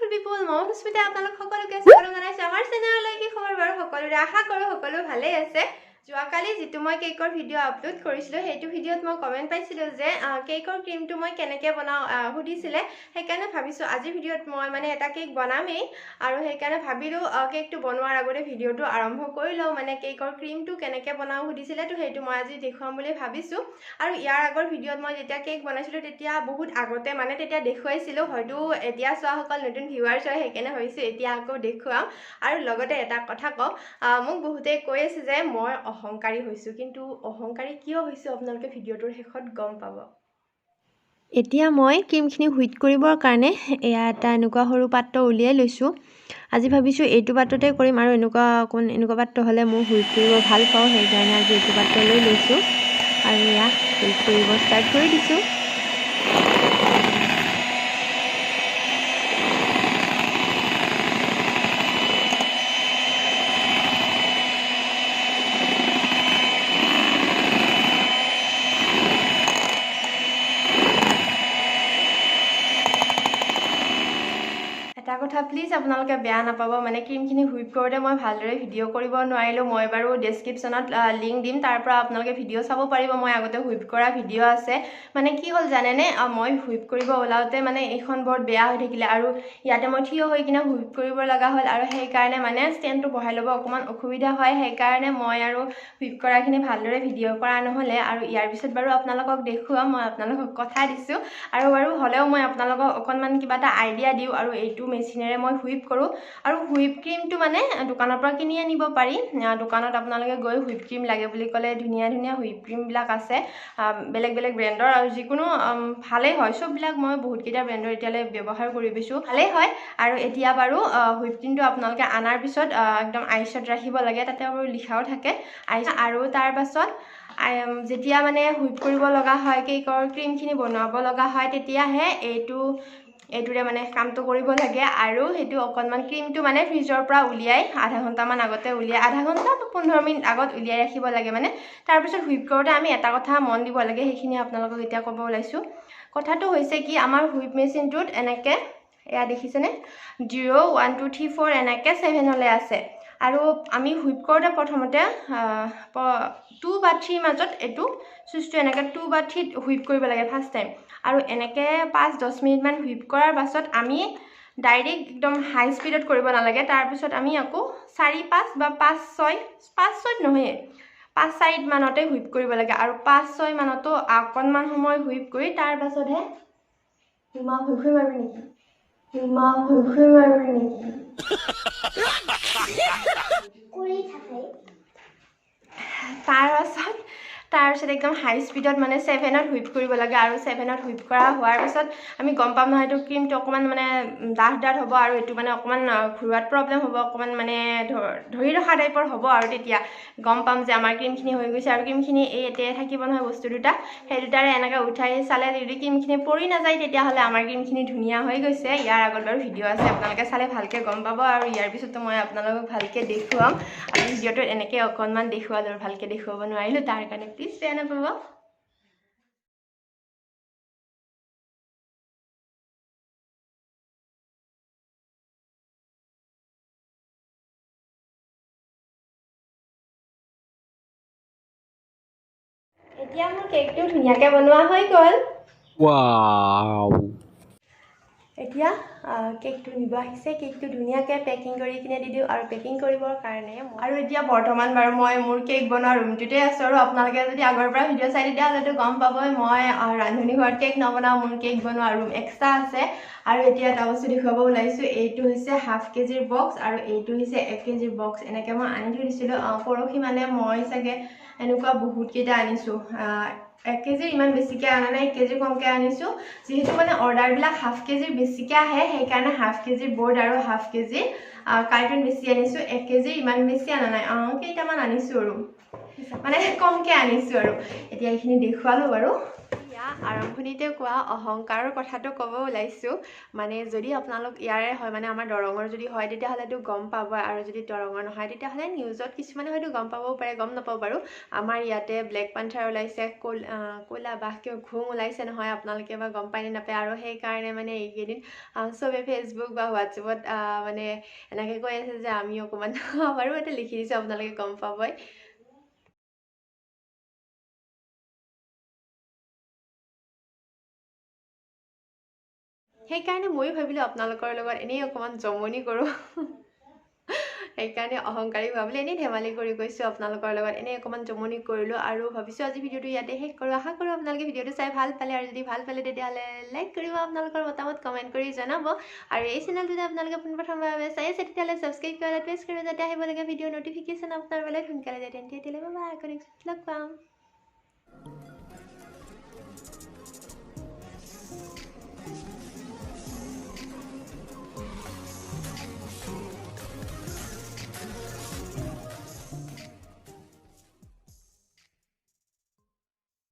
beautiful people, মই সুস্মিতা আপোনালোক সকলোকে স্বাগতম জনাইছো আমাৰ চেনেললৈকে খবৰ বাৰু সকলোৰে আশা কৰো সকলো ভালে আছে যোৱাকালি যেটো মই কেকৰ ভিডিও আপলোড কৰিছিলো হেতু ভিডিওত মই কমেন্ট পাইছিলো যে কেকৰ ক্ৰীমটো মই কেনেকৈ বনাও হুদিছিলে সেইকাৰণে ভাবিছো আজি ভিডিওত মই মানে এটা কেক বনামেই আৰু সেইকাৰণে ভাবিলো কেকটো বনোৱাৰ আগতে ভিডিওটো আৰম্ভ কৰি লও মানে কেকৰ ক্ৰীমটো কেনেকৈ বনাও হুদিছিলে তো হেতু মই আজি দেখুৱাম বুলি ভাবিছো আৰু ইয়াৰ আগৰ ভিডিওত মই যেতিয়া কেক বনাইছিলো তেতিয়া বহুত আগতে মানে তেতিয়া দেখুৱাইছিলো হয়তো এতিয়া চোৱা সকল নতুন ভিউৱাৰ্ছ হয় সেইকাৰণে ভাবিছো এতিয়া আকৌ দেখুৱাম আৰু লগতে এটা কথা কওঁ মোক বহুতে কৈ আছে যে মই অহংকাৰী হৈছো কিন্তু অহংকাৰী কিয় হৈছো আপোনালোকে ভিডিওটোৰ শেষত গম পাব এতিয়া মই ক্ৰীমখিনি হুইট কৰিবৰ কাৰণে এয়া এটা এনেকুৱা সৰু পাত্ৰ উলিয়াই লৈছো আজি ভাবিছো এইটো পাত্ৰতে কৰিম আৰু এনেকুৱা পাত্ৰ হলে মই হুইট কৰিব ভাল পাওঁ সেইকাৰণে আজি এইটো পাত্ৰ লৈ লৈছো আৰু এয়া হুইট কৰিব ষ্টাৰ্ট কৰি দিছো এটা কথা প্লিজ আপোনালোকে বেয়া নাপাব মানে ক্ৰীমখিনি হুইপ কৰোতে মই ভালদৰে ভিডিও কৰিব নোৱাৰিলো মই বাৰু ডেসক্ৰিপচনত লিংক দিম তাৰ পৰা আপোনালোকে ভিডিও চাব পাৰিব মই আগতে হুইপ কৰা ভিডিও আছে মানে কি হল জানেনে মই হুইপ কৰিব ওলাওতে মানে এইখন বৰ্ড বেয়া হৈ থাকিলে আৰু ইয়াতে মই থিয় হৈ কিনে হুইপ কৰিব লগা হল আৰু সেই কাৰণে মানে ষ্টেণ্ডটো বহাই ল'ব অকমান অসুবিধা হয় সেই কাৰণে মই আৰু হুইপ কৰাখিনি ভালদৰে ভিডিও কৰা নহলে আৰু ইয়াৰ পিছত বাৰু আপোনালোকক দেখুৱাম মই আপোনালোকক কথা দিছো আৰু বাৰু হলেও মই আপোনালোকক অকনমান কিবা এটা আইডিয়া দিও আৰু এইটো মেচিনেৰে মই হুইপ কৰো আৰু হুইপ ক্ৰীমটো মানে দোকানৰ পৰা কিনি আনিব পাৰি দোকানত আপোনালোকে গৈ হুইপ ক্ৰীম লাগে বুলি ক'লে ধুনীয়া ধুনীয়া হুইপ ক্ৰীম বিলাক আছে বেলেগ বেলেগ ব্ৰ্যান্ডৰ আৰু যিকোনো ভালেই হয় সববিলাক মই বহুত কেইটা ব্ৰ্যান্ডৰ এতিয়ালে ব্যৱহাৰ কৰি বিছো ভালেই হয় আৰু এতিয়া বাৰু হুইপ ক্ৰীমটো আপোনালোকে আনাৰ পিছত একদম আইচত ৰাখিব লাগে তাতে আৰু লিখাও থাকে আইচ আৰু তাৰ পাছত যেতিয়া মানে হুইপ কৰিব লগা হয় কেকৰ ক্ৰীমখিনি বনাব লগা হয় তেতিয়াহে এইটোৰে মানে কামটো কৰিব লাগে আৰু হেতু অকনমান ক্ৰীমটো মানে ফ্ৰিজৰ পৰা উলিয়াই আধা ঘন্টা মান আগতে উলিয়াই আধা ঘন্টা 15 মিনিট আগত উলিয়াই ৰাখিব লাগে মানে তাৰ পিছত হুইপ কৰোতে আমি এটা কথা মন দিব লাগে সেইখিনি আপোনালোকক এতিয়া ক'ব ওলাইছো কথাটো হৈছে কি আমাৰ হুইপ মেচিনটোত এনেকে এয়া দেখিছেনে 0 1 2 3 4 এনেকে 7 হলে আছে আৰু আমি হুইপ কৰোতে প্ৰথমতে 2 বা 3 মাজত এটো সুইচটো এনেকে 2 বা 3 হুইপ কৰিব লাগে ফাৰ্স্ট টাইম আৰু এনেকে 5-10 মিনিট মান হুইপ কৰাৰ পাছত আমি ডাইৰেক্ট একদম হাই স্পিডত কৰিব নালাগে তাৰ পিছত আমি আকৌ 4-5 বা 5-6 নহয় 5-4 মানতে হুইপ কৰিব লাগে আৰু 5-6 মানতো অকনমান সময় হুইপ কৰি তাৰ পাছতহে হিমা হুইপ মাৰিবি নেকি হিমা হুইপ মাৰিবি নেকি কৰি থাকে তাৰ পিছত একদম হাই স্পিডত মানে 7ত হুইপ কৰিব লাগে আৰু 7ত হুইপ কৰা হোৱাৰ পিছত আমি গম পাম নহয় এইটো ক্ৰীমটো অকমান মানে ডাঠ হ'ব আৰু এটো মানে অকমান ঘৰুৱাত প্ৰবলেম হ'ব অকমান মানে ধৰি ৰখা টাইপৰ হ'ব আৰু তেতিয়া গম পাম যে আমাৰ ক্ৰীমখিনি হৈ গৈছে আৰু ক্ৰীমখিনি এই এতে থাকিব নহয় বস্তু দুটা সেই দুটাৰে এনেকৈ উঠাই চালে যদি ক্ৰীমখিনি পৰি নাযায় তেতিয়া হলে আমাৰ ক্ৰীমখিনি ধুনীয়া হৈ গৈছে ইয়াৰ আগত বাৰু ভিডিও আছে আপোনালোকে চালে ভালকে গম পাব আৰু ইয়াৰ পিছতো মই আপোনালোকক ভালকে দেখুৱাম আৰু ভিডিওটো এনেকৈ অকনমান দেখুৱালো ভালকে দেখুৱাব নোৱাৰিলো তাৰ কাৰণে প্লিজ বেয়া নাপাব এতিয়া মোৰ কেকটো ধুনীয়াকৈ বনোৱা হৈ গ'ল Wow. এতিয়া কেকটো নিব আহিছে কেকটো ধুনীয়াকৈ পেকিং কৰি কিনে দি দিওঁ আৰু পেকিং কৰিবৰ কাৰণে আৰু এতিয়া বৰ্তমান বাৰু মই মোৰ কেক বনোৱা ৰুমটোতে আছো আৰু আপোনালোকে যদি আগৰ পৰা ভিডিও চাই তেতিয়াহ'লেতো গম পাবই মই ৰান্ধনি ঘৰত কেক নবনাওঁ মোৰ কেক বনোৱা ৰুম এক্সট্ৰা আছে আৰু এতিয়া এটা বস্তু দেখুৱাব ওলাইছো এইটো হৈছে হাফ কেজিৰ বক্স আৰু এইটো হৈছে 1 কেজিৰ বক্স এনেকৈ মই আনি থৈ দিছিলোঁ পৰহি মানে মই চাগে এনেকুৱা বহুত কেইটা আনিছো 1 কেজিৰ ইমান বেছিকৈ আনা নাই 1 কেজি কমকৈ আনিছো যেহেতু মানে অৰ্ডাৰবিলাক হাফ কেজিৰ বেছিকৈ আহে সেইকাৰণে হাফ কেজিৰ বৰ্ড আৰু হাফ কেজি কাৰ্টুন বেছি আনিছো 1 কেজি ইমান বেছি আনা নাই কেইটামান আনিছো আৰু মানে কমকৈ আনিছো আৰু এতিয়া এইখিনি দেখুৱালো বাৰু আৰম্ভণিতে কোৱা অহংকাৰৰ কথাটো ক'ব ওলাইছোঁ মানে যদি আপোনালোক ইয়াৰে হয় মানে আমাৰ দৰঙৰ যদি হয় তেতিয়াহ'লেতো গম পাব আৰু যদি দৰঙৰ নহয় তেতিয়াহ'লে নিউজত কিছুমানে হয়তো গম পাবও পাৰে গম নাপাব বাৰু আমাৰ ইয়াতে ব্লেক পান্থাৰ ওলাইছে ক'লা বাঘ কিয় ঘুম ওলাইছে নহয় আপোনালোকে বা গম পায় নে নাপায় আৰু সেইকাৰণে মানে এইকেইদিন চবে ফেচবুক বা হোৱাটছএপত মানে এনেকৈ কৈ আছে যে আমি অকণমান বাৰু এটা লিখি দিছোঁ আপোনালোকে গম পাবই সেইকাৰণে ময়ো ভাবিলোঁ আপোনালোকৰ লগত এনেই অকণমান জমনি কৰোঁ সেইকাৰণে অহংকাৰী হোৱা বুলি এনেই ধেমালি কৰি কৈছোঁ আপোনালোকৰ লগত এনেই অকণমান জমনি কৰিলোঁ আৰু ভাবিছোঁ আজি ভিডিঅ'টো ইয়াতে শেষ কৰোঁ আশা কৰোঁ আপোনালোকে ভিডিঅ'টো চাই ভাল পালে আৰু যদি ভাল পালে তেতিয়াহ'লে লাইক কৰিব আপোনালোকৰ মতামত কমেণ্ট কৰি জনাব আৰু এই চেনেলটোতে আপোনালোকে পোনপ্ৰথমবাৰৰ বাবে চাই আছে তেতিয়াহ'লে ছাবস্ক্ৰাইব কৰি প্ৰেছ কৰিব যাতে আহিবলগীয়া ভিডিঅ' নটিফিকেশ্যন আপোনাৰ মোবাইলত সোনকালে যায় তেন্তে তেতিয়ালৈ বাই আকৌ নেক্সট লগ পাম